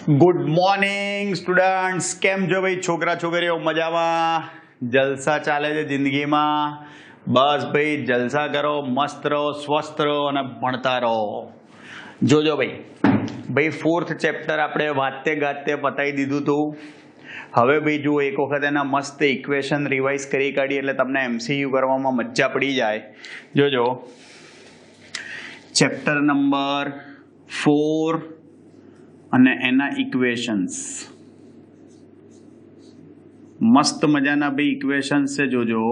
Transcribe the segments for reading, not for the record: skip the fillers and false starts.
Good morning students, કેમ છો ભાઈ? છોકરા છોકરીઓ મજામાં? જલસા ચાલે છે જિંદગીમાં? બસ ભાઈ, જલસા કરો, મસ્ત રહો, સ્વસ્થ રહો અને ભણતા રહો. જોજો ભાઈ ફોર્થ ચેપ્ટર આપણે વાતે ગાતે પતાવી દીધું હતું. હવે ભાઈ જુઓ, એક વખત એના મસ્ત ઇક્વેશન રિવાઇઝ કરી કાઢીએ એટલે તમને MCQ કરવામાં મજા પડી જાય. જોજો, ચેપ્ટર નંબર 4 અને એના ઇક્વેશન્સ મસ્ત મજાના ભાઈ ઇક્વેશન્સ છે. જોજો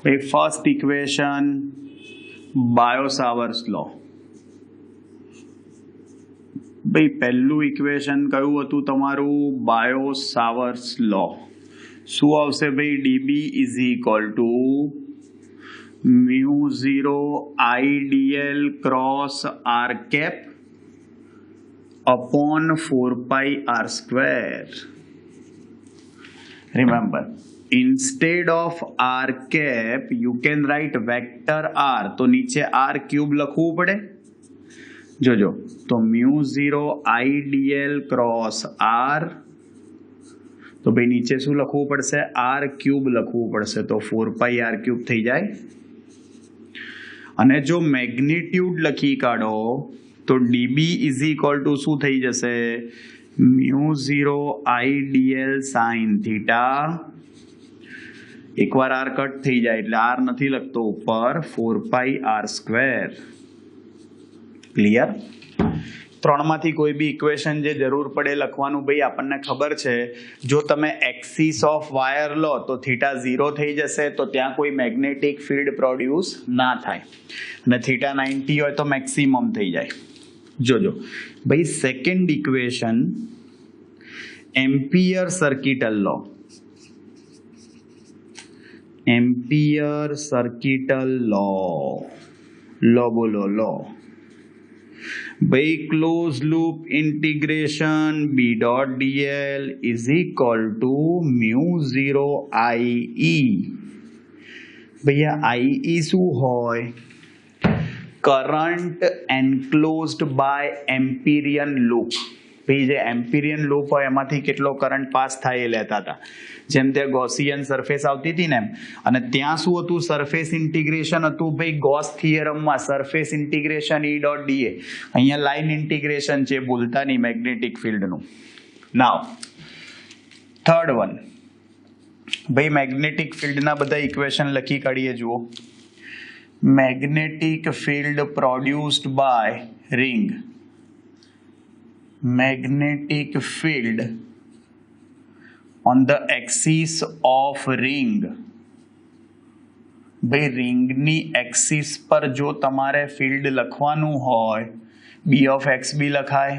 ભાઈ, ફર્સ્ટ ઇક્વેશન બાયો-સાવર્સ લો. ભાઈ પહેલું ઇક્વેશન કયું હતું તમારું? બાયો-સાવર્સ લો. શું આવશે ભાઈ? DB is equal to μ0 IDL cross r cap upon 4 pi r square. Remember, instead of r cap you can write vector r. તો નીચે r ક્યુબ લખવું પડે. જોજો, તો μ0 IDL cross r, તો ભાઈ નીચે શું લખવું પડશે? r ક્યુબ લખવું પડશે. તો 4 pi r ક્યુબ થઈ જાય. અને જો મેગ્નિટ્યુડ લખી કાઢો તો DB ઇઝ ઇક્વલ ટુ શું થઈ જશે? μ0 IDL sin થીટા. એકવાર r કટ થઈ જાય એટલે r નથી લખતો ઉપર, 4 pi r સ્ક્વેર. ક્લિયર? ત્રણમાંથી કોઈ બી ઇક્વેશન જે જરૂર પડે લખવાનું. ભાઈ આપણને ખબર છે, જો તમે એક્સિસ ઓફ વાયર લો તો થીટા 0 થઈ જશે, તો ત્યાં કોઈ મેગ્નેટિક ફિલ્ડ પ્રોડ્યુસ ના થાય. અને થીટા 90 હોય તો મેક્સિમમ થઈ જાય. જોજો ભાઈ, second equation Ampere circuital law. Ampere circuital law. Law બોલો, લો ભાઈ. Close loop integration B dot dl is equal to μ0 IE. ભૈયા IE શું હોય? Current enclosed by Amperian loop. ભાઈ જે એમ્પિરિયન લૂપ હોય એમાંથી કેટલો કરંટ પાસ થાય એ લેતા હતા. જેમ ત્યાં ગોસિયન સરફેસ આવતી હતી ને એમ. અને ત્યાં શું હતું? સરફેસ ઇન્ટિગ્રેશન હતું ભાઈ. ગોસ થિયરમમાં surface integration E dot dA. અહીંયા લાઇન ઇન્ટિગ્રેશન છે, ભૂલતા નહીં મેગ્નેટિક ફિલ્ડનું. નાવ થર્ડ વન ભાઈ, મેગ્નેટિક ફિલ્ડના બધા ઇક્વેશન લખી કાઢીએ. જુઓ, magnetic field produced by ring. magnetic field on the axis of ring. ભાઈ રિંગની એક્સિસ પર જો તમારે ફિલ્ડ લખવાનું હોય, B of x બી લખાય.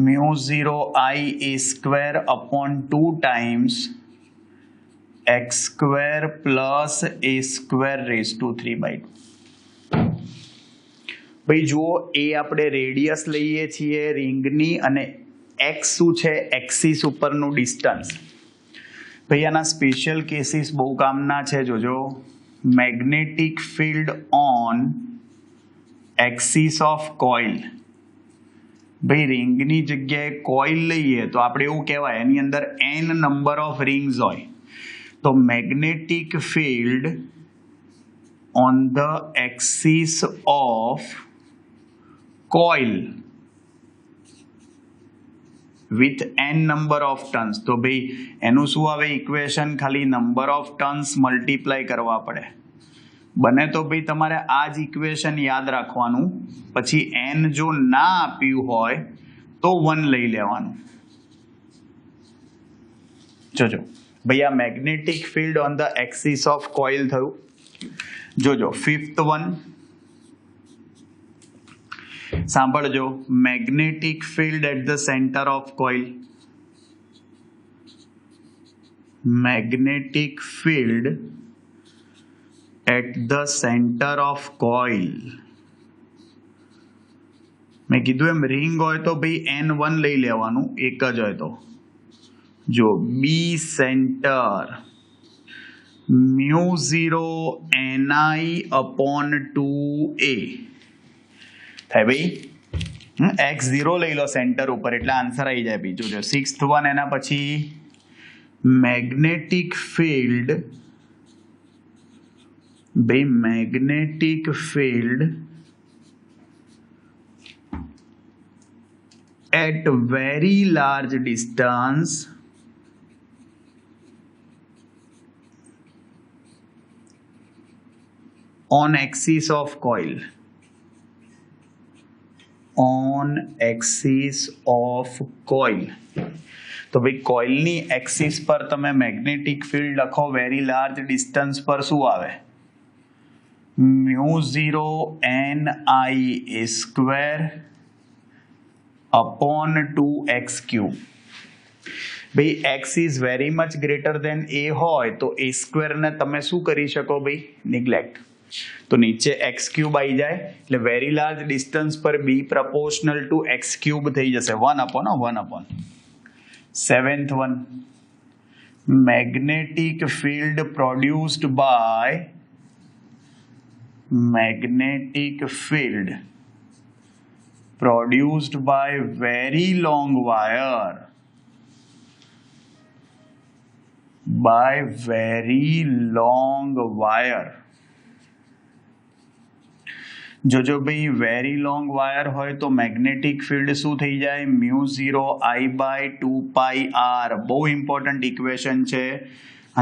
μ0 I a square upon 2 times x square plus a square raised to 3/2. ભાઈ જુઓ, એ આપણે રેડિયસ લઈએ છીએ રિંગની, અને એક્સ શું છે? એક્સિસ ઉપરનું ડિસ્ટન્સ. ભાઈ આના સ્પેશિયલ કેસીસ બહુ કામના છે. જોજો, magnetic field on axis of coil. ભાઈ રિંગની જગ્યાએ કોઇલ લઈએ તો આપણે એવું કહેવાય એની અંદર n નંબર ઓફ રિંગ્સ હોય. તો magnetic field on the axis of coil with n number of turns. તો ભાઈ એનું શું આવે ઇક્વેશન? ખાલી નંબર ઓફ ટર્ન્સ મલ્ટીપ્લાય કરવા પડે. બને તો ભાઈ તમારે આ જ ઇક્વેશન યાદ રાખવાનું. પછી n જો ના આપ્યું હોય તો 1 લઈ લેવાનું. જોજો ભાઈ, આ magnetic field on the axis of coil થયું. જોજો ફિફ્થ વન સાંભળજો. Magnetic field at the centre of coil. Magnetic field at the centre of coil. મેં કીધું એમ રિંગ હોય તો ભાઈ N1 લઈ લેવાનું, એક જ હોય તો. જો B centre μ0 ni upon 2a. થાય ભાઈ x0 લઈ લો સેન્ટર ઉપર એટલે આન્સર આવી જાય બીજું જો 6th વન એના પછી મેગ્નેટિક ફિલ્ડ ભાઈ magnetic field at very large distance on axis of coil. On axis of coil. તો ભાઈ કોઇલની એક્સિસ પર તમે મેગ્નેટિક ફિલ્ડ લખો વેરી લાર્જ ડિસ્ટન્સ પર શું આવે μ0 ni square upon 2x cube. ભાઈ x is very much greater than a હોય તો a square ને તમે શું કરી શકો ભાઈ neglect. તો નીચે x cube આવી જાય એટલે very large distance પર b proportional to x cube થઈ જશે 1 upon 7th one magnetic field produced by very long wire જો ભાઈ વેરી લોંગ વાયર હોય તો મેગ્નેટિક ફિલ્ડ શું થઈ જાય μ0 I/2πr બહુ ઇમ્પોર્ટન્ટ ઇક્વેશન છે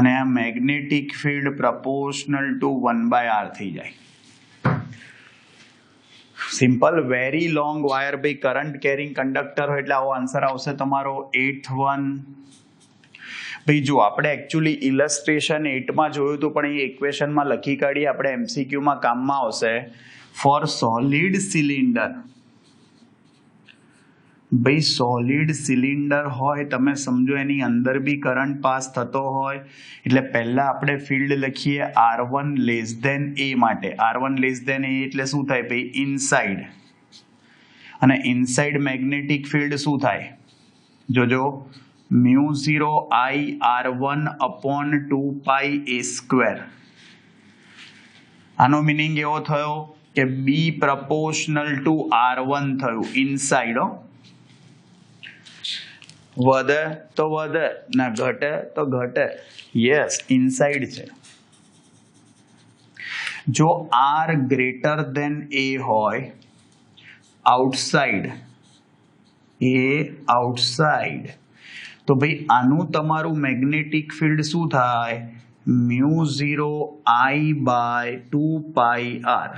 અને આ magnetic field proportional two 1/r થઈ જાય સિમ્પલ વેરી લોંગ વાયર ભાઈ કરંટ કેરિંગ કંડક્ટર હોય એટલે આવો આન્સર આવશે તમારો 8th વન ભાઈ જો આપણે એકચ્યુઅલી ઇલસ્ટ્રેશન 8માં જોયું હતું પણ એ ઇક્વેશનમાં લખી કાઢીએ આપણે એમસીક્યુમાં કામમાં આવશે ફોર સોલિડ સિલિન્ડર ભાઈ સોલિડ સિલિન્ડર હોય તમે સમજો એની અંદર બી કરંટ પાસ થતો હોય એટલે પહેલા આપણે ફિલ્ડ લખીએ R1 લેસ ધેન A માટે R1 લેસ ધેન A એટલે શું થાય ભાઈ ઇનસાઇડ અને ઇનસાઇડ મેગ્નેટિક ફિલ્ડ શું થાય જોજો μ0 I R1 upon 2π A square આનો મિનિંગ એવો થયો કે B પ્રપોર્શનલ ટુ R1 થયું ઇનસાઇડ વધે તો વધે ના ઘટે તો ઘટે યસ ઇનસાઇડ છે જો R ગ્રેટર ધેન A હોય આઉટસાઇડ તો ભાઈ આનું તમારું મેગ્નેટિક ફિલ્ડ શું થાય μ0 I/2πr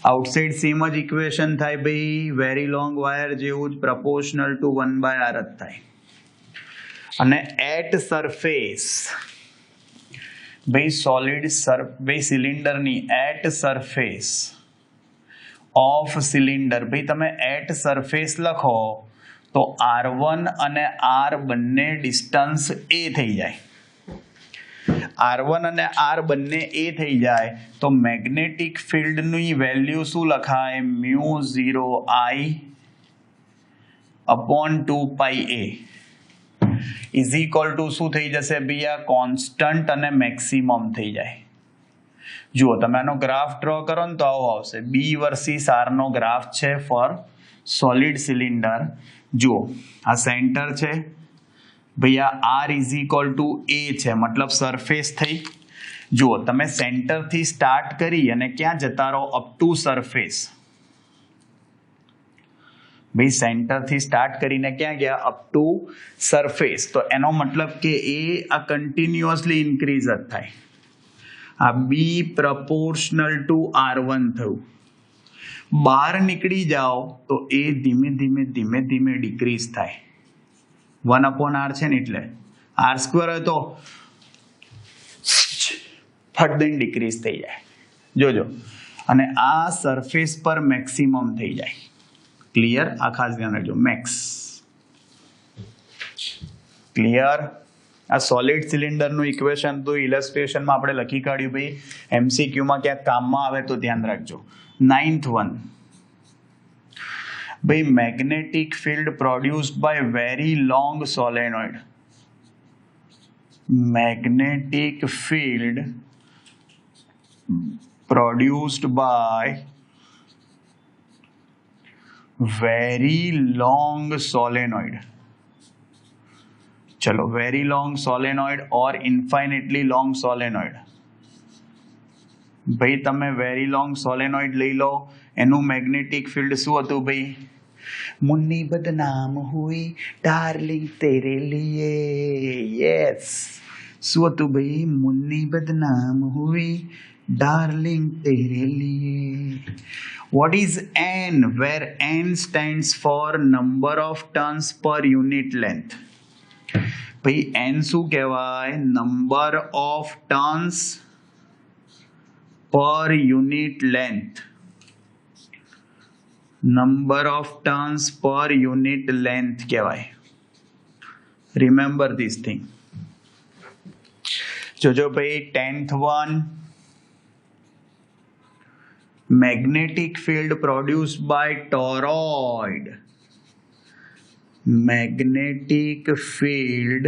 આઉટસાઇડ સેમ જ ઇક્વેશન થાય ભાઈ વેરી લોંગ વાયર જેવું જ પ્રપોર્શનલ ટુ 1/r જ થાય અને એટ સરફેસ ભાઈ સિલિન્ડરની એટ સરફેસ ઓફ સિલિન્ડર ભાઈ તમે એટ સરફેસ લખો તો R1 અને R બંને ડિસ્ટન્સ A થઈ જાય R1 અને R બંને A થઈ જાય તો મેગ્નેટિક ફિલ્ડની વેલ્યુ શું લખાય μ0 I/2πa ઇઝ ઇક્વલ ટુ શું થઈ જશે ભાઈ આ કોન્સ્ટન્ટ અને મેક્સિમમ થઈ જાય જુઓ તમે આનો ગ્રાફ ડ્રો કરો ને તો આવો આવશે B વર્સિસ R નો ગ્રાફ છે ફોર સોલિડ સિલિન્ડર જુઓ આ સેન્ટર છે ભાઈ આ R is equal two A છે મતલબ સરફેસ થઈ જુઓ તમે સેન્ટરથી સ્ટાર્ટ કરી અને ક્યાં જતા રહો અપ ટુ સરફેસ ભાઈ સેન્ટરથી સ્ટાર્ટ કરીને ક્યાં ગયા અપ ટુ સરફેસ તો એનો મતલબ કે એ આ કન્ટિન્યુઅસલી ઇન્ક્રીઝ જ થાય આ B પ્રપોર્શનલ ટુ R1 થયું બહાર નીકળી જાઓ તો એ ધીમે ધીમે ડિક્રીઝ થાય 1/r છે ને એટલે R સ્ક્વેર હોય તો ફટ દઈને ડિક્રીઝ થઈ જાય જોજો અને આ સરફેસ પર મેક્સિમમ થઈ જાય ક્લિયર આ ખાસ ધ્યાન રાખજો મેક્સ ક્લિયર આ સોલિડ સિલિન્ડરનું ઇક્વેશન તો ઇલસ્ટ્રેશનમાં આપણે લખી કાઢ્યું ભાઈ એમસીક્યુમાં ક્યાંક કામમાં આવે તો ધ્યાન રાખજો 9th one ભાઈ magnetic field produced by very long solenoid magnetic field produced by very long solenoid. चलो very long solenoid or infinitely long solenoid. ભાઈ તમે વેરી લોંગ સોલેનોઇડ લઈ લો, એનું મેગ્નેટિક ફિલ્ડ શું હતું ભાઈ? મુન્ની બદનામ હુઈ ડાર્લિંગ તેરે લીએ. યસ, શું હતું ભાઈ? મુન્ની બદનામ હુઈ ડાર્લિંગ તેરે લીએ. What is N, where N stands for number of turns per unit length? ભાઈ N શું કહેવાય? Number of turns per unit length. Number of turns per unit length કહેવાય. Remember this thing. જોજો ભાઈ 10th one, magnetic field produced by toroid. Magnetic field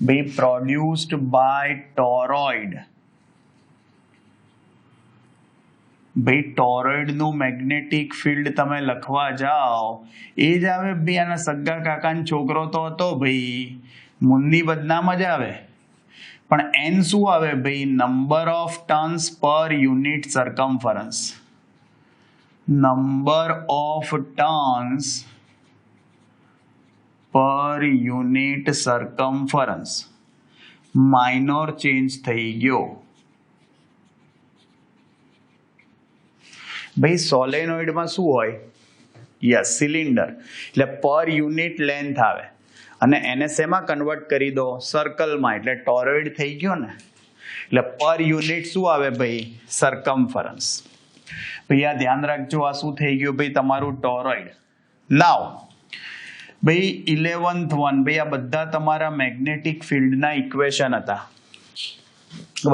be produced by toroid. ભાઈ toroid નું magnetic field તમે લખવા જાઓ એ જ આવે ભાઈ. આના સગા કાકાનો છોકરો તો હતો ભાઈ, મુન્ની બદનામ જ આવે. પણ એન શું આવે ભાઈ? નંબર ઓફ ટર્ન્સ પર યુનિટ સર્કમફરન્સ. નંબર ઓફ ટર્ન્સ પર યુનિટ સર્કમફરન્સ. માઇનોર ચેન્જ થઈ ગયો ભાઈ. સોલેનોઇડમાં શું હોય? Yes, cylinder. એટલે પર યુનિટ લેન્થ આવે અને એને શેમાં કન્વર્ટ કરી દો? સર્કલમાં. એટલે ટોરોઇડ થઈ ગયો ને. એટલે પર યુનિટ શું આવે ભાઈ? સર્કમફરન્સ. ભાઈ આ ધ્યાન રાખજો, આ શું થઈ ગયું ભાઈ? તમારું ટોરોઇડ. નાવ ભાઈ 11th one, ભાઈ આ બધા તમારા મેગ્નેટિક ફિલ્ડના ઇક્વેશન હતા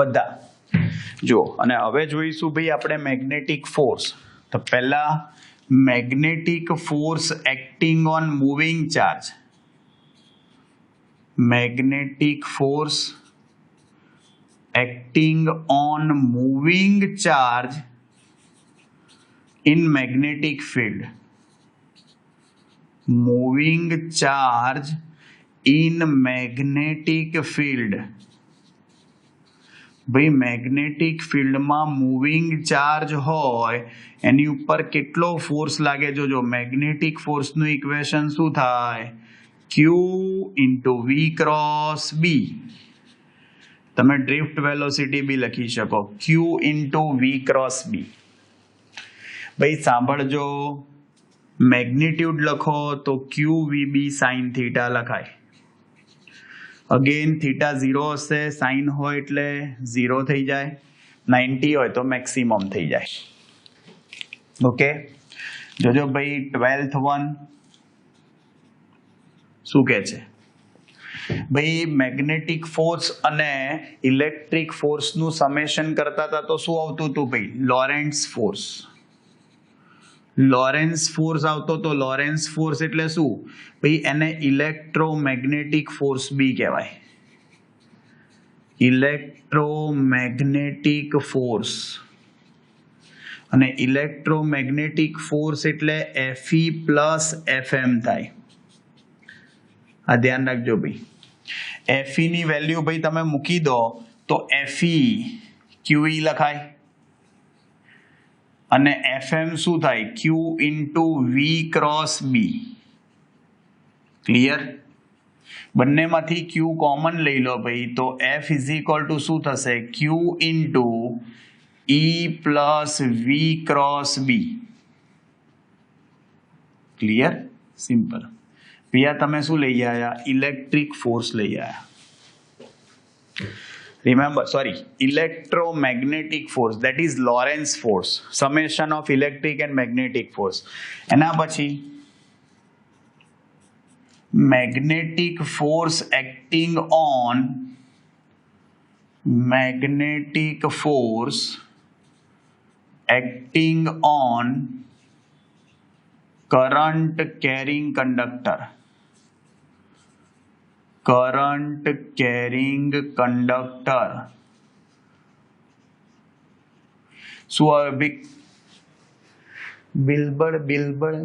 બધા. જો અને હવે જોઈશું ભાઈ આપણે મેગ્નેટિક ફોર્સ. તો પહેલા magnetic force acting on moving charge. Magnetic force acting on moving charge in magnetic field. Moving charge in magnetic field. ભાઈ મેગ્નેટિક ફિલ્ડમાં મૂવિંગ ચાર્જ હોય એની ઉપર કેટલો ફોર્સ લાગે? જોજો મેગ્નેટિક ફોર્સનું ઇક્વેશન શું થાય? Q into V cross B. તમે ડ્રિફ્ટ વેલોસિટી બી લખી શકો, Q into V cross B. ભાઈ સાંભળજો, મેગ્નિટ્યુડ લખો તો QVB સાઇન થીટા લખાય. અગેન થીટા 0 હશે, સાઇન હોય એટલે 0 થઈ જાય, 90 હોય તો મેક્સિમમ થઈ જાય. ઓકે, જોજો ભાઈ 12th one શું કહે છે? ભાઈ મેગ્નેટિક ફોર્સ અને ઇલેક્ટ્રિક ફોર્સનું સમેશન કરતા હતા તો શું આવતું હતું ભાઈ? Lorentz force. લોરેન્સ ફોર્સ આવતો તો લોરેન્સ ફોર્સ એટલે શું ભાઈ? એને ઇલેક્ટ્રોમેગ્નેટિક ફોર્સ બી કહેવાય. Electromagnetic force. અને ઇલેક્ટ્રોમેગ્નેટિક ફોર્સ એટલે Fe પ્લસ Fm થાય. આ ધ્યાન રાખજો ભાઈ. Fe ની વેલ્યુ ભાઈ તમે મૂકી દો તો Fe QE લખાય અને Fm શું થાય? Q into V cross B. Clear? બંનેમાંથી Q કોમન લઈ લો ભાઈ તો F ઇઝ ઇક્વલ ટુ શું થશે? Q into E plus V cross B. Clear? Simple. પિયા તમે શું લઈ આવ્યા? ઇલેક્ટ્રિક ફોર્સ લઈ આવ્યા. Remember, sorry, electromagnetic force, that is Lorentz force, summation of electric and magnetic force. એના પછી magnetic force acting on current carrying conductor. Current carrying conductor. શું આવે બી? બિલબડ બિલબડ,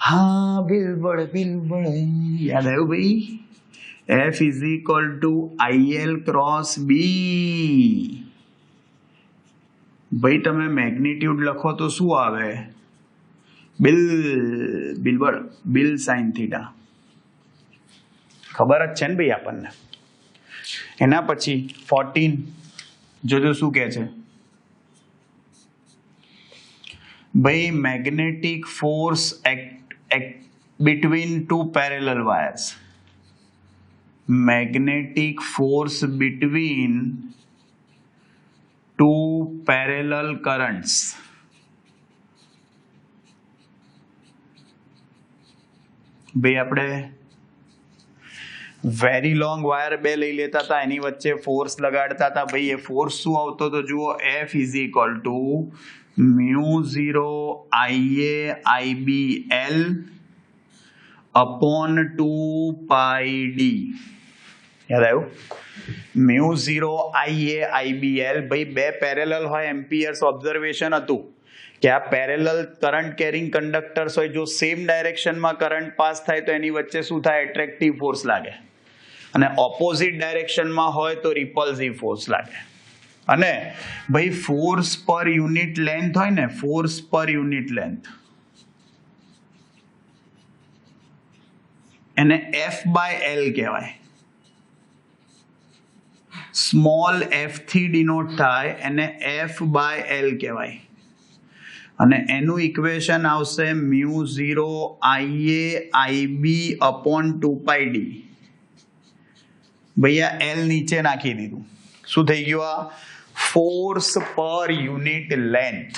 હા બિલબડ બિલબડ, યાદ આવ્યું ભાઈ? F is equal to IL cross B. ભાઈ તમે મેગ્નિટ્યુડ લખો તો શું આવે? બિલબડ બિલ સાઇન થીટા. ખબર જ છે ને ભાઈ આપણને. એના પછી 14 જોજો શું કહે છે ભાઈ, magnetic force between two parallel wires. Magnetic force between two parallel currents. ભાઈ આપણે વેરી લોંગ વાયર બે લઈ લેતા હતા, એની વચ્ચે ફોર્સ લગાડતા હતા. ભાઈ એ ફોર્સ શું આવતો તો જુઓ, F is equal to μ0 IA IBL upon 2πd. યાદ આવ્યું? μ0 IA IBL. ભાઈ બે પેરેલલ હોય, એમ્પિયર્સ ઓબ્ઝર્વેશન હતું કે આ પેરેલલ કરંટ કેરિંગ કંડક્ટર્સ હોય, જો સેમ ડાયરેક્શનમાં કરંટ પાસ થાય તો એની વચ્ચે શું થાય? એટ્રેક્ટિવ ફોર્સ લાગે. અને ઓપોઝિટ ડાયરેક્શનમાં હોય તો રિપલ્સિવ ફોર્સ લાગે. અને ભાઈ ફોર્સ પર યુનિટ લેન્થ હોય ને, ફોર્સ પર યુનિટ લેન્થ, એને F/L કહેવાય. સ્મોલ f થી ડિનોટ થાય, એને F/L કહેવાય. અને એનું ઇક્વેશન આવશે μ0 IA IB upon 2πd. ભૈયા L નીચે નાખી દીધું. શું થઈ ગયું? આ ફોર્સ પર યુનિટ લેન્થ.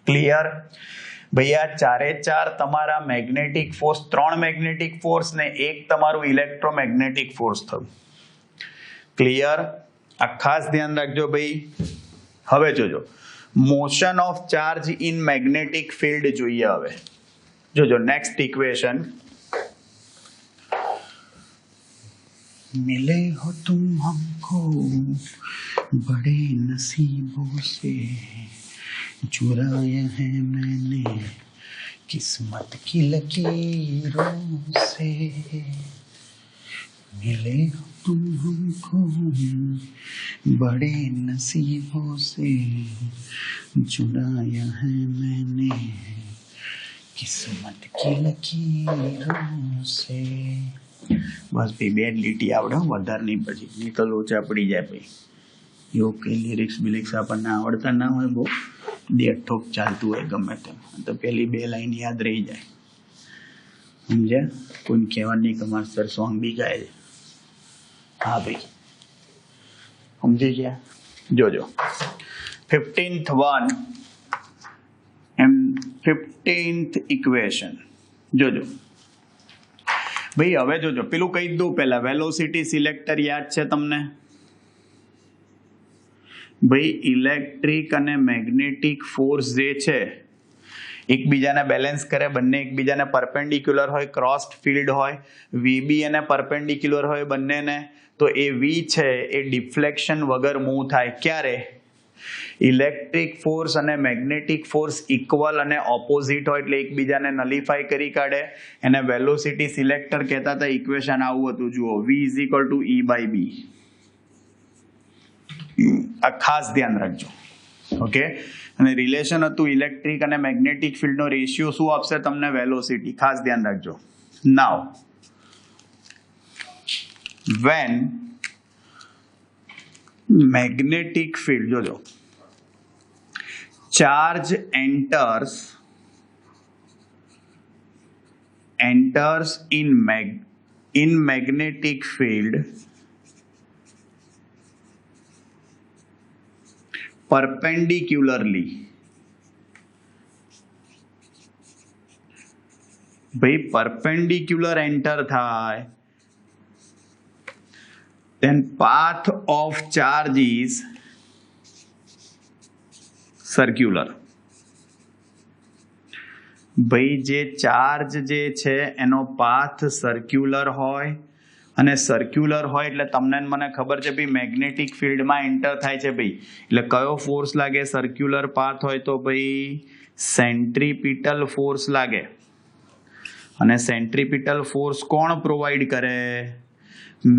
ક્લિયર? ભૈયા ચારે ચાર તમારા મેગ્નેટિક ફોર્સ, 3 મેગ્નેટિક ફોર્સ ને 1 તમારું ઇલેક્ટ્રોમેગ્નેટિક ફોર્સ થયું. ક્લિયર? આ ખાસ ધ્યાન રાખજો ભાઈ. હવે જોજો, motion of charge in magnetic field જોઈએ. હવે જોજો નેક્સ્ટ ઇક્વેશન. मिले हो तुम हमको बड़े नसीबों से, चुराया है मैंने किस्मत की लकीरों से. मिले हो तुम हमको बड़े नसीबों से, चुराया है मैंने किस्मत की लकीरों से. બસ ભાઈ બે લીટી આવડે, વધારે નહીં. પછી નહીં તો લોચા પડી જાય ભાઈ. એવું કે લિરિક્સ બિલિક્સ આપણને આવડતા ના હોય, બહુ દેડ ઠોક ચાલતું હોય ગમે તેમ, તો પેલી 2 લાઈન યાદ રહી જાય. સમજ્યા? કોઈને કહેવાનું નહીં કે અમારે સર સોંગ બી ગાય છે. હા ભાઈ સમજી ગયા? જોજો 15th ઇક્વેશન જોજો ભાઈ. હવે જોજો, પેલું કહી દઉં પહેલા, વેલોસિટી સિલેક્ટર યાદ છે તમને? ભાઈ ઇલેક્ટ્રિક અને મેગ્નેટિક ફોર્સ જે છે એકબીજાને બેલેન્સ કરે, બંને એકબીજાને પરપેન્ડિક્યુલર હોય, ક્રોસ્ડ ફિલ્ડ હોય, VB અને પરપેન્ડિક્યુલર હોય બંનેને, તો એ V છે એ ડિફ્લેક્શન વગર મૂવ થાય. ક્યારે? ઇલેક્ટ્રિક ફોર્સ અને મેગ્નેટિક ફોર્સ ઇક્વલ અને ઓપોઝિટ હોય એટલે એકબીજાને નલિફાય કરી કાઢે. એને વેલોસિટી સિલેક્ટર કહેતા હતા. ઇક્વેશન આવું હતું, જુઓ, V is equal to E/B. આ ખાસ ધ્યાન રાખજો. ઓકે? અને રિલેશન હતું ઇલેક્ટ્રિક અને મેગ્નેટિક ફિલ્ડનો રેશિયો શું આપશે તમને? વેલોસિટી. ખાસ ધ્યાન રાખજો. નાઉ when magnetic field, જોજો, charge enters in magnetic field perpendicularly. ભાઈ perpendicular enter થાય, then path of charge is circular. ભાઈ જે ચાર્જ જે છે એનો પાથ સર્ક્યુલર હોય, અને સર્ક્યુલર હોય એટલે તમને મને ખબર છે ભાઈ મેગ્નેટિક ફિલ્ડમાં એન્ટર થાય છે ભાઈ, એટલે કયો ફોર્સ લાગે? સર્ક્યુલર પાથ હોય તો ભાઈ સેન્ટ્રીપિટલ ફોર્સ લાગે અને સેન્ટ્રીપિટલ ફોર્સ કોણ પ્રોવાઈડ કરે?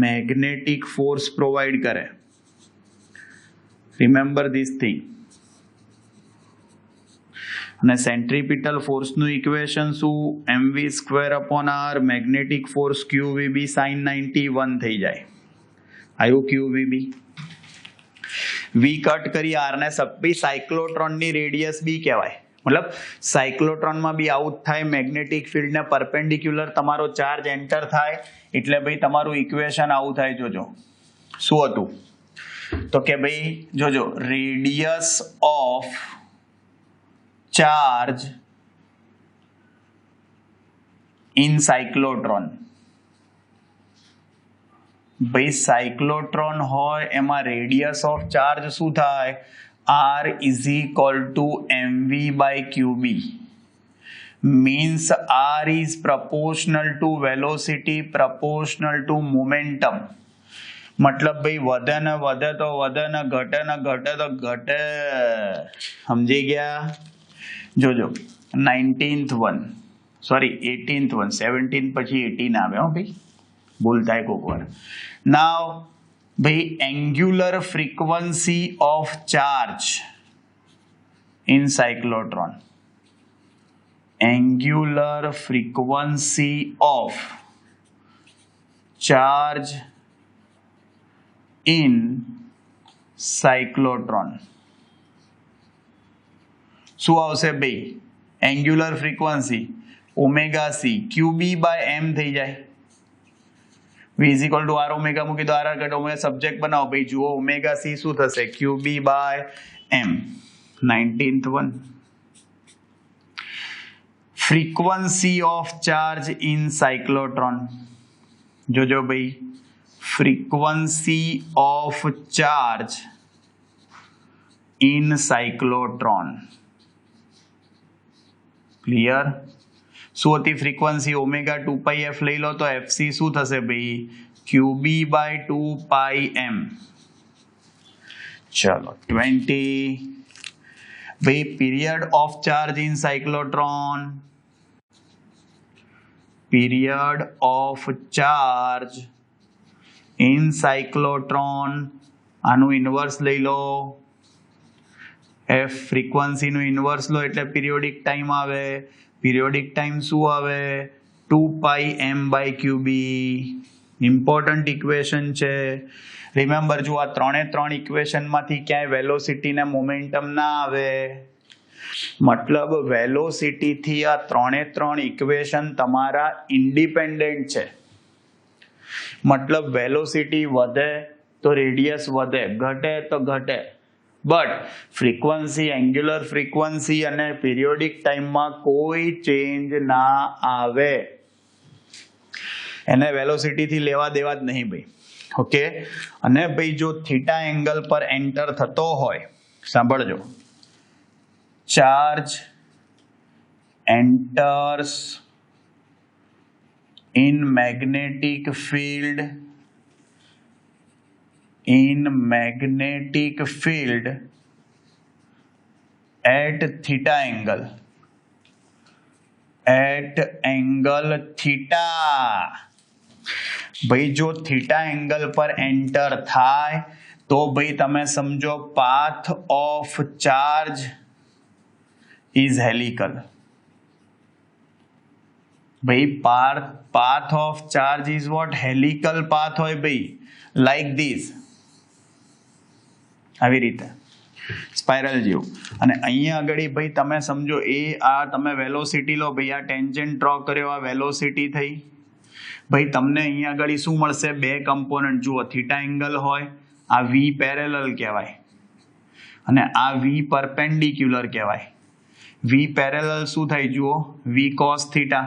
મેગ્નેટિક ફોર્સ પ્રોવાઈડ કરે. Remember this thing. અને સેન્ટ્રીપિટલ ફોર્સનું ઇક્વેશન શું? mv²/r magnetic force qvb sin 91 થઈ જાય. આવ્યું qvb? વી કટ કરી આર ને સબી સાયક્લોટ્રોનની રેડિયસ બી કહેવાય. મતલબ સાયક્લોટ્રોનમાં બી આઉટ થાય, મેગ્નેટિક ફિલ્ડને પરપેન્ડિક્યુલર તમારો ચાર્જ એન્ટર થાય એટલે ભાઈ તમારું ઇક્વેશન આવું થાય. જોજો શું હતું તો કે ભાઈ જોજો, radius of charge in cyclotron. ભાઈ સાયક્લોટ્રોન હોય એમાં રેડિયસ ઓફ ચાર્જ શું થાય? R is equal to mv/qb. means R is proportional to velocity proportional to momentum. मतलब भाई વધે ને વધે તો વધે ને ઘટે ને ઘટે તો ઘટે. સમજી ગયા? જોજો 18th one, sorry 18th one, 17 પછી 18 આવે હો ભાઈ, ભૂલ થાય કોક વાર. નાવ ભાઈ angular frequency of charge in cyclotron. Angular frequency of charge in cyclotron શું આવશે ભાઈ? Angular frequency omega C qb/m થઈ જાય. v is equal to r omega મૂકી તો r કટ ઓમેગા સબ્જેક્ટ બનાવો ભાઈ. જુઓ ઓમેગા સી શું થશે? qb/m. 19th one. Frequency of charge in cyclotron. જોજો ભાઈ, frequency of charge in cyclotron. Clear? શું હતી ફ્રીક્વન્સી? ઓમેગા 2πf લઈ લો તો fc શું થશે ભાઈ? qb/2πm. ચલો 20. ભાઈ period of charge in cyclotron. Period of charge in cyclotron, આનું ઇન્વર્સ લઈ લો. એફ ફ્રીક્વન્સીનું ઇન્વર્સ લો એટલે પિરિયોડિક ટાઈમ આવે. પિરિયોડિક ટાઈમ શું આવે? 2πm/qb. ઇમ્પોર્ટન્ટ ઇક્વેશન છે. રિમેમ્બર, જો આ ત્રણ ઇક્વેશનમાંથી ક્યાંય વેલોસિટી ને મોમેન્ટમ ના આવે. મતલબ વેલોસિટીથી આ ત્રણ ઇક્વેશન તમારા ઇન્ડિપેન્ડન્ટ છે. મતલબ વેલોસિટી વધે તો રેડિયસ વધે, ઘટે તો ઘટે. બટ ફ્રીક્વન્સી, એંગ્યુલર ફ્રીક્વન્સી અને પીરિયોડિક ટાઈમમાં કોઈ ચેન્જ ના આવે. એને વેલોસિટીથી લેવા દેવા જ નહીં ભાઈ. ઓકે? અને ભાઈ જો થીટા એંગલ પર એન્ટર થતો હોય, સાંભળજો, charge enters in magnetic field at theta angle, at angle theta. ભાઈ જો થીટા એંગલ પર એન્ટર થાય તો ભાઈ તમે સમજો path of charge is helical. ભાઈ path of charge is what? Helical path હોય ભાઈ, like this, આવી રીતે સ્પાઇરલ જેવું. અને અહીંયા આગળ ભાઈ તમે સમજો એ આ તમે વેલોસિટી લો ભાઈ, આ ટેન્જન્ટ ડ્રો કર્યો, આ વેલોસિટી થઈ. ભાઈ તમને અહીંયા આગળ શું મળશે? બે કમ્પોનન્ટ જુઓ, થીટા એંગલ હોય, આ વી પેરેલલ કહેવાય અને આ વી પરપેન્ડિક્યુલર કહેવાય. વી પેરેલલ શું થાય? જુઓ, V cos theta.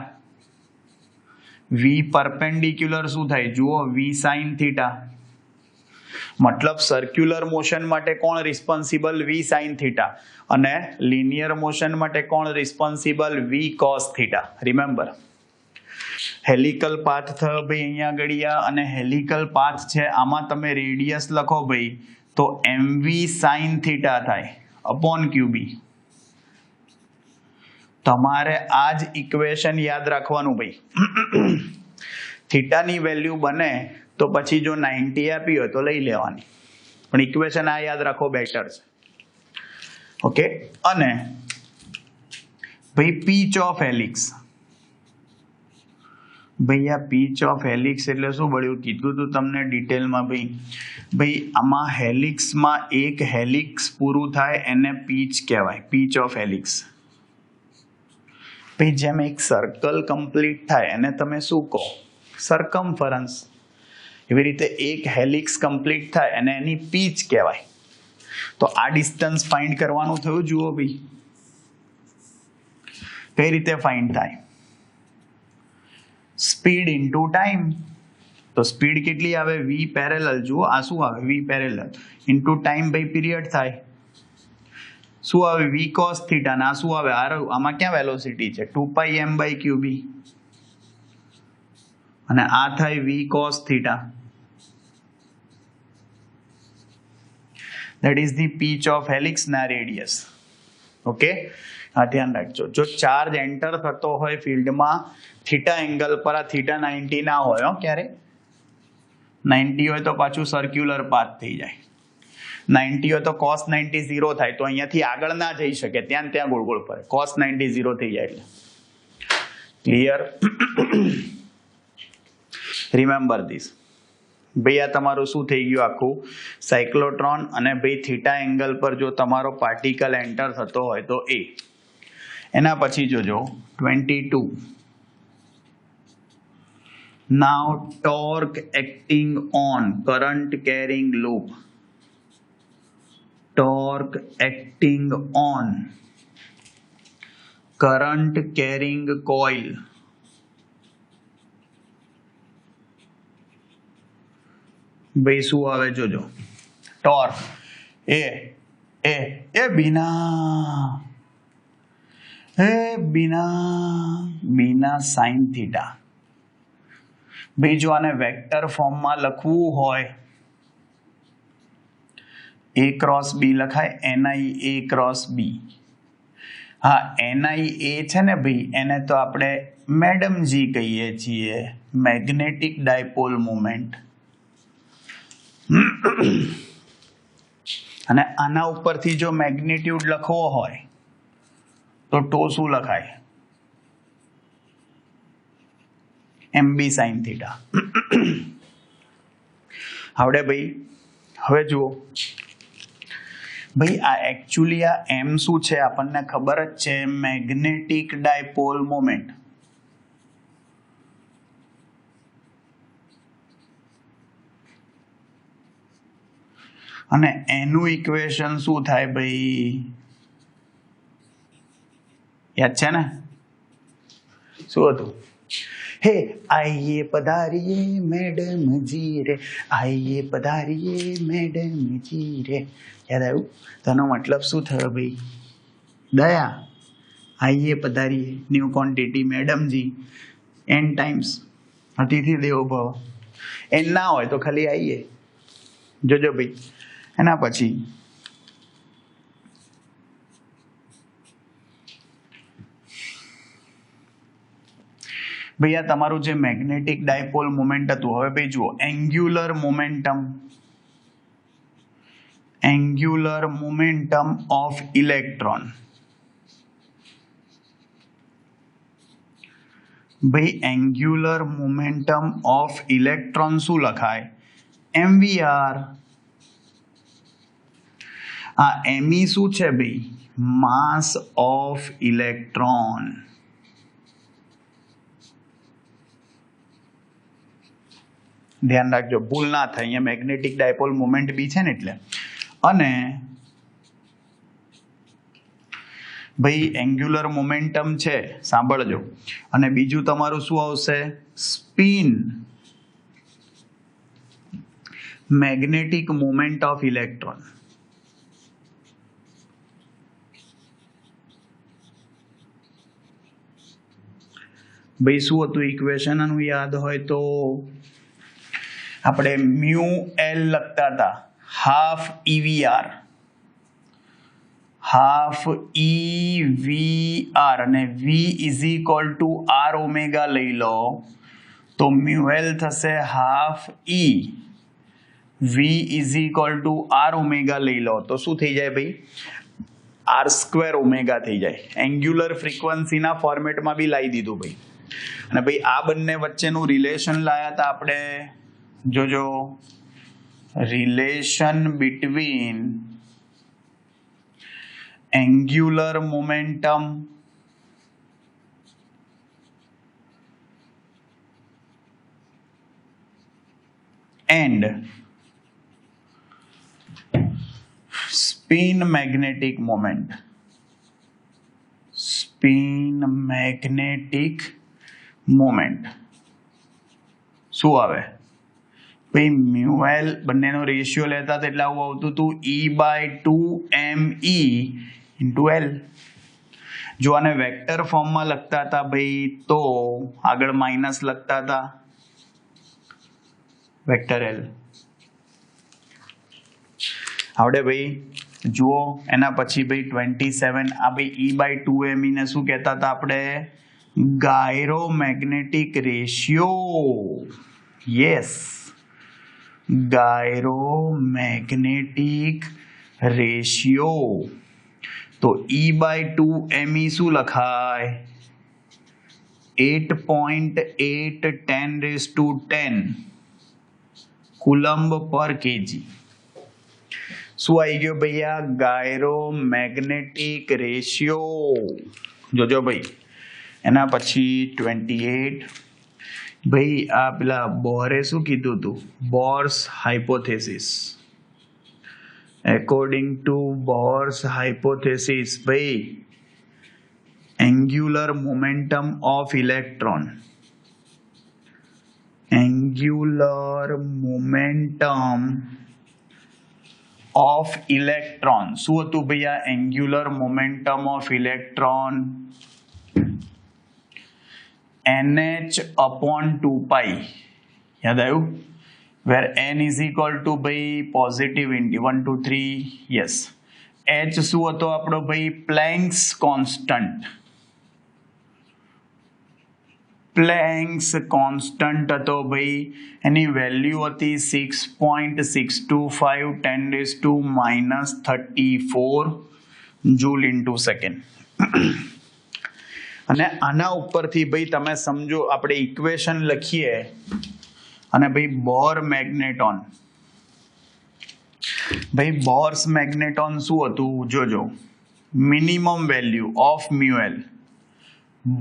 V perpendicular શું થાય? જુઓ, વી સાઇન થીટા. મતલબ સર્ક્યુલર મોશન માટે કોણ રિસ્પોન્સિબલ? V sine theta. અને લિનિયર મોશન માટે કોણ responsible? V cos theta. Remember, helical path થયો ભાઈ અહીંયા આગળિયા, અને હેલિકલ પાથ છે આમાં તમે રેડિયસ લખો ભાઈ તો mv સાઇન થીટા થાય અપોન qb. તમારે આ જ ઇક્વેશન યાદ રાખવાનું ભાઈ. થીટાની વેલ્યુ બને તો પછી જો 90 આપી હોય તો લઈ લેવાની, પણ ઇક્વેશન આ યાદ રાખો બેટર છે. ઓકે, અને ભાઈ પીચ ઓફ હેલિક્સ, ભાઈ આ પીચ ઓફ હેલિક્સ એટલે શું બળ્યું કીધું તું તમને ડિટેલમાં ભાઈ આમાં હેલિક્સમાં એક હેલિક્સ પૂરું થાય એને પીચ કહેવાય, પીચ ઓફ હેલિક્સ. ભાઈ જેમ એક સર્કલ કમ્પ્લીટ થાય એને તમે શું કહો? સર્કમફરન્સ. એવી રીતે એક હેલિક્સ કમ્પ્લીટ થાય અને એની પીચ કહેવાય. તો આ ડિસ્ટન્સ ફાઇન્ડ કરવાનું થયું. જુઓ ભાઈ કઈ રીતે ફાઇન્ડ થાય? Speed into time. તો સ્પીડ કેટલી આવે? v parallel. જુઓ આ શું આવે? v પેરેલલ ઇન્ટુ ટાઈમ ભાઈ પીરિયડ થાય. શું આવે? v cos theta. ના શું આવે? આમાં ક્યાં વેલોસિટી છે? 2 m by qb. અને આ થાય v cos theta. that is the pitch of helix ના રેડિયસ. ઓકે, આ ધ્યાન રાખજો. જો ચાર્જ એન્ટર થતો હોય ફિલ્ડમાં થીટા એંગલ પર, આ થીટા 90 ના હોય ક્યારે 90 હોય તો પાછું સર્ક્યુલર પાથ થઈ જાય. 90 હોય તો cos 90 0 થાય, તો અહીંયાથી આગળ ના જઈ શકે, ત્યાં ગોળ ગોળ ફરે. cos 90 0 થઈ જાય એટલે ક્લિયર. Remember this. ભાઈ આ તમારું શું થઈ ગયું આખું સાયક્લોટ્રોન. અને ભાઈ થીટા એંગલ પર જો તમારો પાર્ટિકલ એન્ટર થતો હોય તો એ. એના પછી જોજો 22. Now torque acting on current carrying loop. Torque acting on current carrying coil. ભાઈ શું આવે જોજો. ટોર્ક એ એ એ બીના સાઇન થીટા. ભાઈ જો આને વેક્ટર ફોર્મમાં લખવું હોય a ક્રોસ b લખાય, ni a ક્રોસ b. હા, ni a છે ને ભાઈ, એને તો આપણે મેડમજી કહીએ છીએ, મેગ્નેટિક ડાયપોલ મોમેન્ટ. અને આના ઉપરથી જો મેગ્નિટ્યુડ લખવો હોય તો ટો શું લખાય? mb sin theta. આવડે ભાઈ? હવે જુઓ ભાઈ, આ એકચ્યુઅલી આ m શું છે આપણને ખબર જ છે, મેગ્નેટિક ડાયપોલ મોમેન્ટ. અને એનું ઇક્વેશન શું થાય ભાઈ? યાદ છે ને? શું હતું? હે આઈએ પધારીએ મેડમ જી રે, આઈએ પધારીએ મેડમ જી રે. યાદ આવ્યું? તેનો મતલબ શું થયો ભાઈ? દયા. આઈએ પધારીએ ન્યુ ક્વોન્ટિટી મેડમજી n ટાઈમ્સ અતિથિ દેવો ભવ. n ના હોય તો ખાલી આઈએ. જોજો ભાઈ. એના પછી ભાઈ આ તમારું જે મેગ્નેટિક ડાયપોલ મોમેન્ટ હતું. હવે ભાઈ જુઓ, એંગ્યુલર મોમેન્ટમ ઓફ ઇલેક્ટ્રોન. ભાઈ એંગ્યુલર મોમેન્ટમ ઓફ ઇલેક્ટ્રોન શું લખાય? mvr. આ me શું છે ભાઈ? માસ ઓફ ઇલેક્ટ્રોન. ધ્યાન રાખજો, ભૂલ ના થાય. અહીંયા મેગ્નેટિક ડાયપોલ મોમેન્ટ બી છે ને એટલે. અને ભાઈ એંગ્યુલર મોમેન્ટમ છે, સાંભળજો. અને બીજું તમારું શું આવશે? Spin. Magnetic moment of electron. ભાઈ શું હતું ઇક્વેશન? આનું યાદ હોય તો આપણે મ્યુ એલ લખતા હતા, half EVR. Half E V R અને V is equal to R omega લઈ લો તો મ્યુએલ થશે half E V is equal to R omega લઈ લો તો શું થઈ જાય ભાઈ આર સ્ક્વેર ઓમેગા થઈ જાય. એંગ્યુલર ફ્રીક્વન્સીના ફોર્મેટમાં બી લાવી દીધું ભાઈ. અને ભાઈ આ બંને વચ્ચેનું રિલેશન લાયા હતા આપણે જોજો relation between angular momentum and spin magnetic moment. Spin magnetic moment શું આવે ભાઈ મ્યુએલ બંનેનો રેશિયો લેતા એટલે આવું આવતું હતું E/2me * L. જો આને વેક્ટર ફોર્મમાં લખતા હતા ભાઈ તો આગળ માઇનસ લખતા હતા વેક્ટર L આવડે ભાઈ. જુઓ એના પછી ભાઈ 27 આ ભાઈ E/2me ને શું કહેતા હતા આપણે gyromagnetic ratio. Yes gyromagnetic ratio. તો E/2me શું લખાય 8.8 × 1010 કુલમ્બ પર કેજી. શું આવી ગયો ભૈયા ગાયરોમેગ્નેટિક રેશિયો. જોજો ભાઈ એના પછી 28 ભાઈ આ પેલા બોરે શું કીધું હતું Bohr's hypothesis. According to Bohr's hypothesis ભાઈ angular momentum of electron angular momentum of electron શું હતું ભૈયા angular momentum of electron nh/2π યાદ આવ્યું where n is equal to ભાઈ પોઝિટિવ ઇન્ટી 1 2 3 યસ h શું હતો આપણો ભાઈ પ્લેન્ક્સ કોન્સ્ટન્ટ હતો ભાઈ એની વેલ્યુ હતી 6.625 10⁻34 જૂલ ઇન્ટુ સેકન્ડ. અને આના ઉપરથી ભાઈ તમે સમજો આપણે ઇક્વેશન લખીએ અને ભાઈ બોર મેગ્નેટોન ભાઈ બોર્સ મેગ્નેટોન શું હતું જોજો minimum value of mu L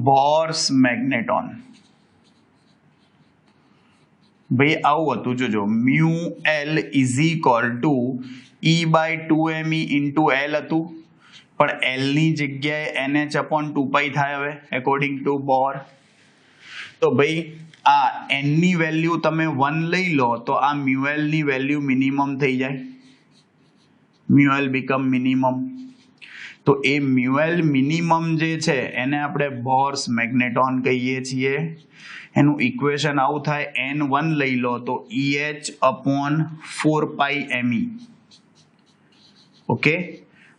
Bohr's magneton ભાઈ આવું હતું જોજો mu L is equal to E/2me * L હતું પણ L ની જગ્યાએ nh/2π થાય હવે એકોર્ડિંગ ટુ બોર. તો ભાઈ આ n ની વેલ્યુ તમે 1 લઈ લો તો આ મ્યુએલ ની વેલ્યુ મિનિમમ થઈ જાય મ્યુએલ બીકમ મિનિમમ. તો એ મ્યુએલ મિનિમમ જે છે એને આપણે બોર્સ મેગ્નેટોન કહીએ છીએ. એનું ઇક્વેશન આવું થાય n1 લઈ લો તો EH/4πme ઓકે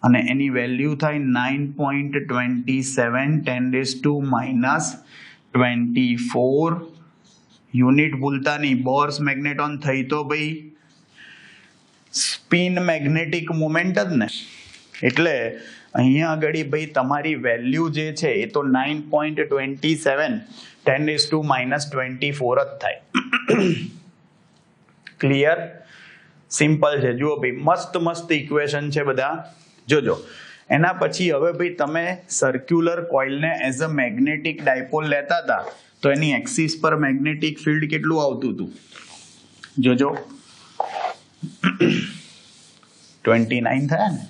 અને એની વેલ્યુ થાય 9.27 10⁻24 યુનિટ ભૂલતા નહીં. બોર્સ મેગ્નેટોન થઈ તો ભાઈ સ્પિન મેગ્નેટિક મોમેન્ટ જ ને એટલે અહીંયા આગળ ભાઈ તમારી વેલ્યુ જે છે એ તો 9.27 10⁻24 જ થાય. ક્લિયર સિમ્પલ છે. જુઓ ભાઈ મસ્ત ઇક્વેશન છે બધા જોજો. એના પછી હવે ભાઈ તમે સર્ક્યુલર કોઇલને એઝ અ મેગ્નેટિક ડાયપોલ લેતા હતા તો એની એક્સિસ પર મેગ્નેટિક ફિલ્ડ કેટલું આવતું હતું જોજો 29 થયા ને.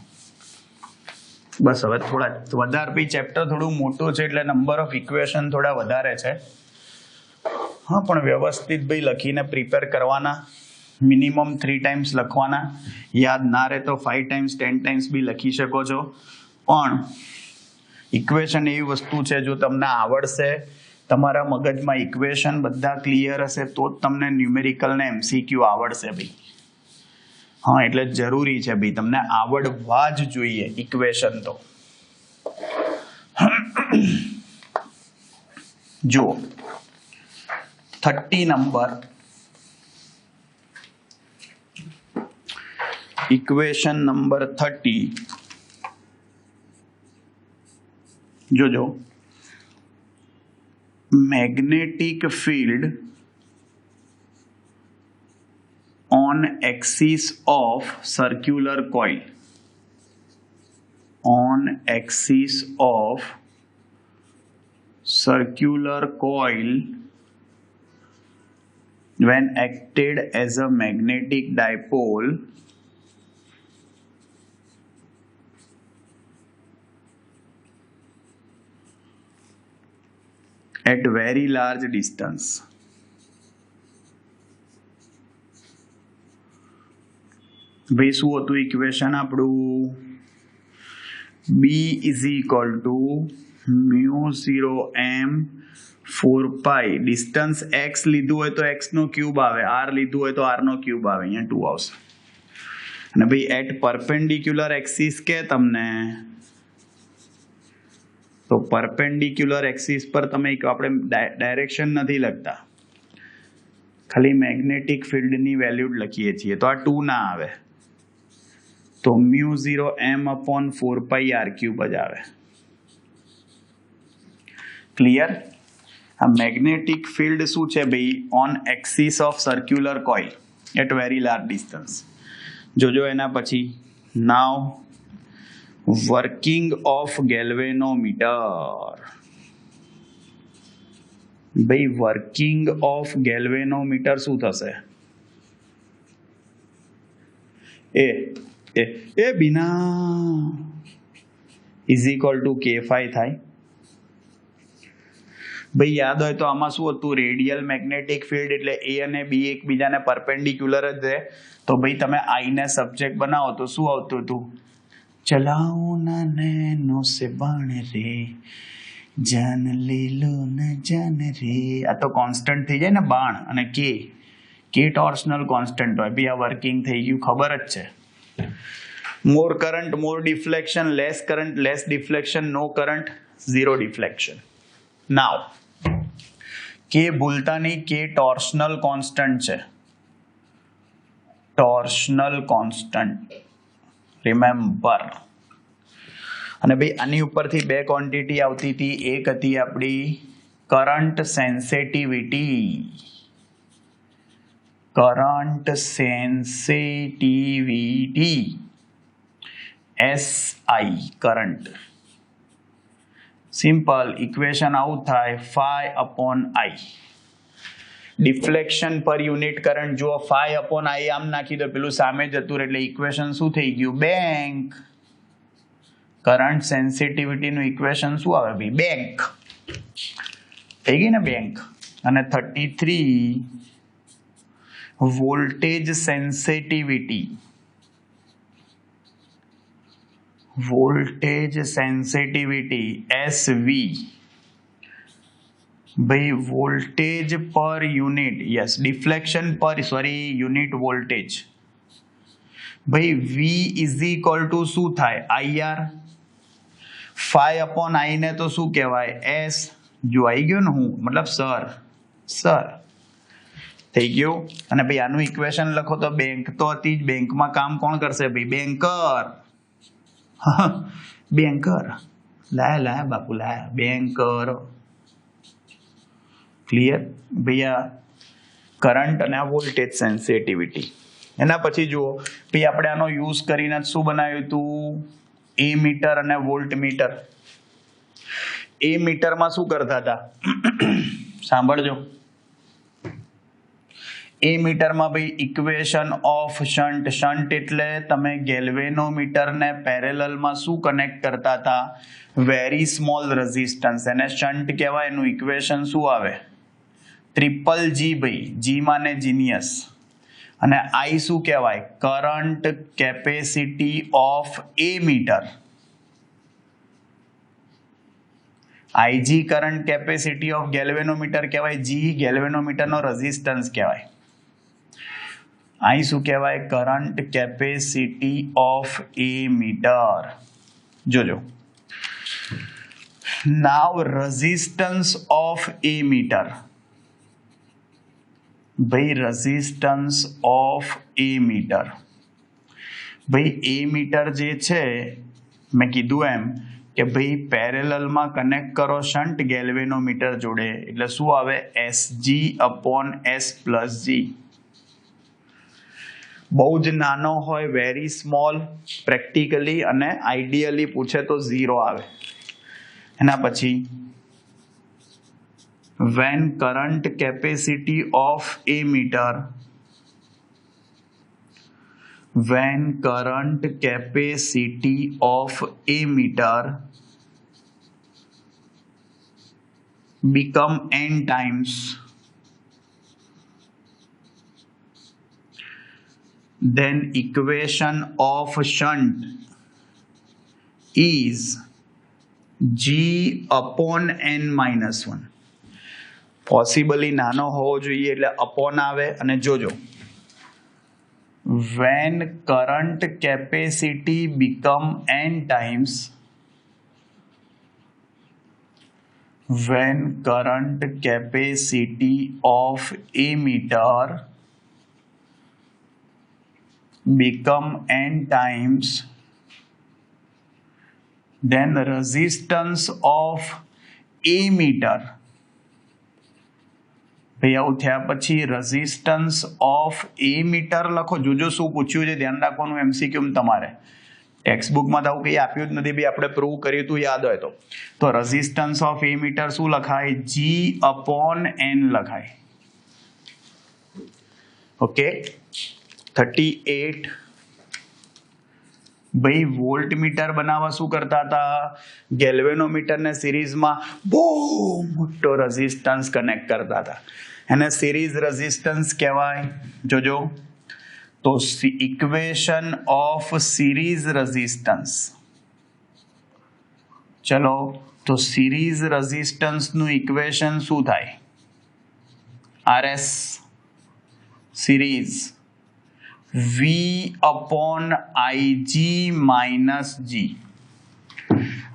બસ હવે થોડા વધારે ભાઈ ચેપ્ટર થોડું મોટું છે એટલે નંબર ઓફ ઇક્વેશન થોડા વધારે છે. હા પણ વ્યવસ્થિત ભાઈ લખીને પ્રિપેર કરવાના. મિનિમમ 3 ટાઈમ્સ લખવાના. યાદ ના રહે તો 5 ટાઈમ્સ 10 ટાઈમ્સ બી લખી શકો છો. પણ ઇક્વેશન એવી વસ્તુ છે જો તમને આવડશે તમારા મગજમાં ઇક્વેશન બધા ક્લિયર હશે તો જ તમને ન્યુમેરિકલ ને MCQ આવડશે ભાઈ. હા એટલે જરૂરી છે ભાઈ, તમને આવડવા જ જોઈએ ઇક્વેશન તો. જુઓ 30 નંબર ઇક્વેશન નંબર 30 જોજો. Magnetic field on axis of circular coil, on axis of circular coil when acted as a magnetic dipole at very large distance. ભાઈ શું હતું ઇક્વેશન આપણું? B is equal to μ0m 4 pi. Distance x લીધું હોય તો x નો cube આવે, r લીધું હોય તો r નો ક્યુબ આવે, અહીંયા 2 આવશે. અને ભાઈ એટ પરપેન્ડિક્યુલર એક્સિસ કે તમને, તો પરપેન્ડિક્યુલર એક્સિસ પર તમે આપણે ડાયરેક્શન નથી લખતા, ખાલી મેગ્નેટિક ફિલ્ડની વેલ્યુ લખીએ છીએ, તો આ 2 ના આવે, તો μ0m/4πr³ જ આવે. ક્લિયર? આ મેગ્નેટિક ફિલ્ડ શું છે ભાઈ? On axis of circular coil at very large distance. જોજો એના પછી નાવ વર્કિંગ ઓફ ગેલ્વેનોમીટર. ભાઈ વર્કિંગ ઓફ ગેલ્વેનોમીટર શું થશે? એ બિના ઇઝ ઇક્વલ ટુ K5 થાય. ભાઈ યાદ હોય તો આમાં શું હતું? રેડિયલ મેગ્નેટિક ફિલ્ડ એટલે A અને B એકબીજાને પરપેન્ડિક્યુલર જ રહે. તો ભાઈ તમે I ને સબ્જેક્ટ બનાવો તો શું આવતું હતું? ચલાઓ ના નૈનો સે બાણ રે, જાન લે લો ના જાન રે. આ તો કોન્સ્ટન્ટ થઈ જાય ને બાણ, અને કે ટોર્શનલ કોન્સ્ટન્ટ હોય. ભાઈ આ વર્કિંગ થઈ ગયું, ખબર જ છે. More current more deflection, less current less deflection, no current zero deflection. Now કે ભૂલતા નહીં, કે ટોર્શનલ કોન્સ્ટન્ટ છે, ટોર્શનલ કોન્સ્ટન્ટ રિમેમ્બર. અને ભાઈ આની ઉપરથી બે ક્વોન્ટિટી આવતી હતી. એક હતી આપણી current sensitivity, current sensitivity SI current. Simple equation આવું થાય, phi/I. ડિફ્લેક્શન પર યુનિટ કરંટ જુઓ, phi/I આમ નાખી દો, પેલું સામે જતું એટલે ઇક્વેશન શું થઈ ગયું? બેંક. કરંટ સેન્સિટિવિટીનું ઇક્વેશન શું આવે ભાઈ? બેંક. થઈ ગઈ ને બેંક. અને 33 voltage sensitivity, voltage sensitivity SV. ભાઈ વોલ્ટેજ પર યુનિટ, યસ ડિફ્લેક્શન પર યુનિટ વોલ્ટેજ. ભાઈ V ઇઝ ઇક્વલ ટુ શું થાય? IR. phi/I ને તો શું કહેવાય? S. જો આવી ગયું ને, હું મતલબ સર થઈ ગયું. અને ભાઈ આનું ઇક્વેશન લખો તો બેંક તો હતી જ, બેંકમાં કામ કોણ કરશે ભાઈ? બેંકર. બેંકર લાયા બાપુ લાયા, બેંકર. ક્લિયર? ભૈયા કરંટ અને આ વોલ્ટેજ સેન્સિટિવિટી. એના પછી જુઓ ભાઈ આપણે આનો યુઝ કરીને શું બનાવ્યું હતું? એ મીટર અને વોલ્ટ મીટર. એ મીટરમાં શું કરતા હતા? સાંભળજો. એ મીટરમાં ભાઈ ઇક્વેશન ઓફ શન્ટ. શન્ટ એટલે તમે ગેલ્વેનોમીટરને પેરેલલમાં શું કનેક્ટ કરતા હતા? વેરી સ્મોલ રેઝિસ્ટન્સ, એને શન્ટ કહેવાય. એનું ઇક્વેશન શું આવે? ટ્રિપલ G ભાઈ, G માને જીનિયસ. અને I શું કહેવાય? Current capacity of ammeter. IG current capacity of galvanometer કહેવાય, G ગેલ્વેનોમીટરનો રેઝિસ્ટન્સ કહેવાય. અહીં શું કહેવાય? Current capacity of ammeter. જોજો, now resistance of ammeter. ભાઈ રેઝિસ્ટન્સ ઓફ એ મીટર, ભાઈ એ મીટર જે છે મેં કીધું એમ કે ભાઈ પેરેલલમાં કનેક્ટ કરો શન્ટ ગેલ્વેનોમીટર જોડે, એટલે શું આવે? SG/S+G. બહુ જ નાનો હોય, વેરી સ્મોલ પ્રેક્ટિકલી, અને આઈડિયલી પૂછે તો 0 આવે. એના પછી when current capacity of a meter, when current capacity of a meter become n times, then equation of shunt is G/n-1. Possibly નાનો હોવો જોઈએ એટલે અપોન આવે. અને જોજો, when current capacity become n times, when current capacity of a meter become n times, then resistance of a meter. ભાઈ આવું થયા પછી રેઝિસ્ટન્સ ઓફ એ મીટર લખો. જોજો શું પૂછ્યું છે, ધ્યાન રાખવાનું MCQ તમારે. ટેક્સ્ટબુકમાં તો આવું કંઈ આપ્યું જ નથી, ભાઈ આપણે પ્રૂવ કર્યું હતું યાદ હોય તો રેઝિસ્ટન્સ ઓફ એ મીટર શું લખાય? G/n લખાય. ઓકે, 38. ભાઈ વોલ્ટમીટર બનાવવા શું કરતા હતા? ગેલ્વેનોમીટરને સિરીઝમાં બહુ મોટો રેઝિસ્ટન્સ કનેક્ટ કરતા હતા, એને સિરીઝ રેઝિસ્ટન્સ કહેવાય. જોજો, તો ઇક્વેશન ઓફ સિરીઝ રેઝિસ્ટન્સ, ચલો તો સિરીઝ રેઝિસ્ટન્સનું ઇક્વેશન શું થાય? RS series V/IG-G.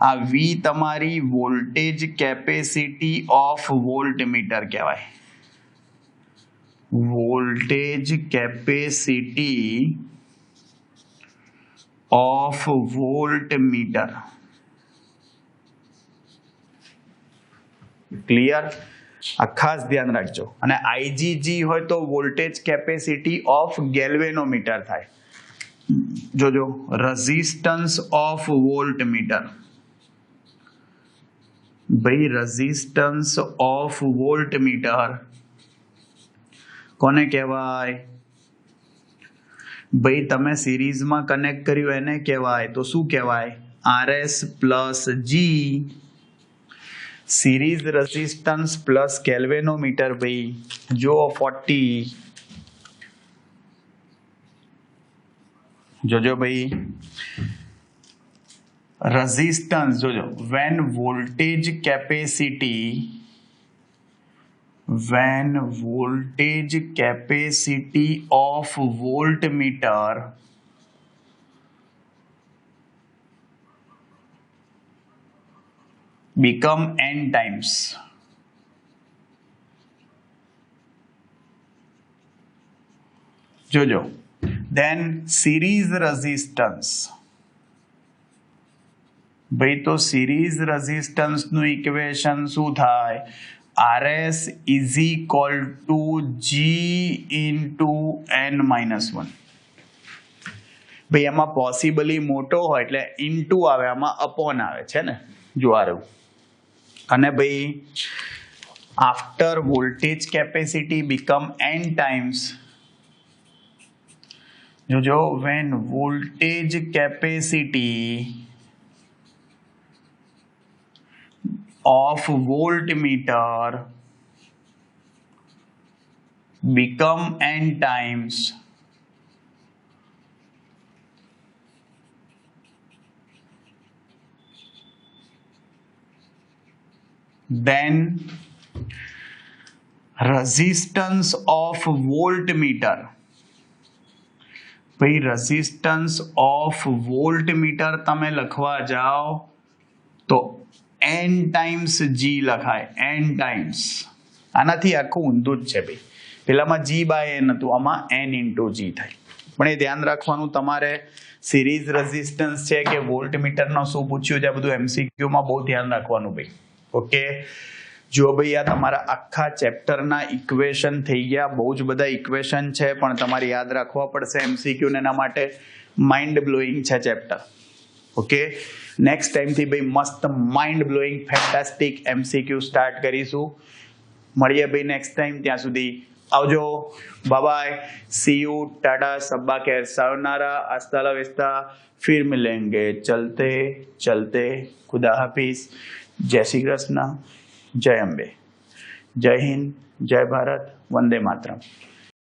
આ V તમારી વોલ્ટેજ કેપેસિટી ઓફ વોલ્ટમીટર કહેવાય. Voltage capacity of voltmeter. Clear? આ ખાસ ધ્યાન રાખજો. અને IgG હોય તો વોલ્ટેજ કેપેસિટી ઓફ ગેલ્વેનોમીટર થાય. જોજો, રેઝિસ્ટન્સ ઓફ વોલ્ટમીટર. ભાઈ રેઝિસ્ટન્સ ઓફ વોલ્ટમીટર કોને કહેવાય? ભાઈ તમે સિરીઝમાં કનેક્ટ કર્યું એને કહેવાય. તો શું કહેવાય? RS+G. Series resistance plus galvanometer. ભાઈ જો 40. જોજો ભાઈ, રેઝિસ્ટન્સ જોજો, when voltage capacity of voltmeter become n times, જોજો, then series resistance. ભાઈ તો સિરીઝ રેઝિસ્ટન્સ નું ઇક્વેશન શું થાય? RS = G/n-1. ભાઈ એમાં પોસિબલી મોટો હોય એટલે ઇન્ટુ આવે, આમાં અપોન આવે છે ને, જો આ રહ્યું. અને ભાઈ after voltage capacity become n times, જોજો, when voltage capacity of voltmeter become n times, then resistance of voltmeter ભાઈ રેઝિસ્ટન્સ ઓફ વોલ્ટમીટર તમે લખવા જાઓ તો n ટાઈમ્સ g લખાય, n ટાઈમ્સ. આનાથી આખું ઊંધું જ છે ભાઈ. પેલામાં g બાય n હતું, આમાં n ઇન્ટુ g થાય. પણ એ ધ્યાન રાખવાનું તમારે સિરીઝ રેઝિસ્ટન્સ છે કે વોલ્ટમીટરનો શું પૂછ્યું છે, આ બધું એમસીક્યુમાં બહુ ધ્યાન રાખવાનું ભાઈ. ઓકે, જો ભાઈ આ તમારા આખા ચેપ્ટરના ઇક્વેશન થઈ ગયા. બહુ જ બધા ઇક્વેશન છે પણ તમારે યાદ રાખવા પડશે એમસીક્યુ ને, એના માટે માઇન્ડ બ્લોઈંગ છે ચેપ્ટર. ઓકે, નેક્સ્ટ ટાઈમથી ભાઈ મસ્ત mind blowing fantastic MCQ start કરીશું. મળીએ ભાઈ નેક્સ્ટ ટાઈમ. ત્યાં સુધી આવજો, bye bye, see you, tata, સબ્બા ખેર, સાયોનારા, હસ્તા લા વિસ્તા, ફિર મિલેંગે ચલતે ચલતે, ખુદા હાફિઝ, જય શ્રી કૃષ્ણ, જય અંબે, જય હિન્દ, જય ભારત, વંદે માતરમ.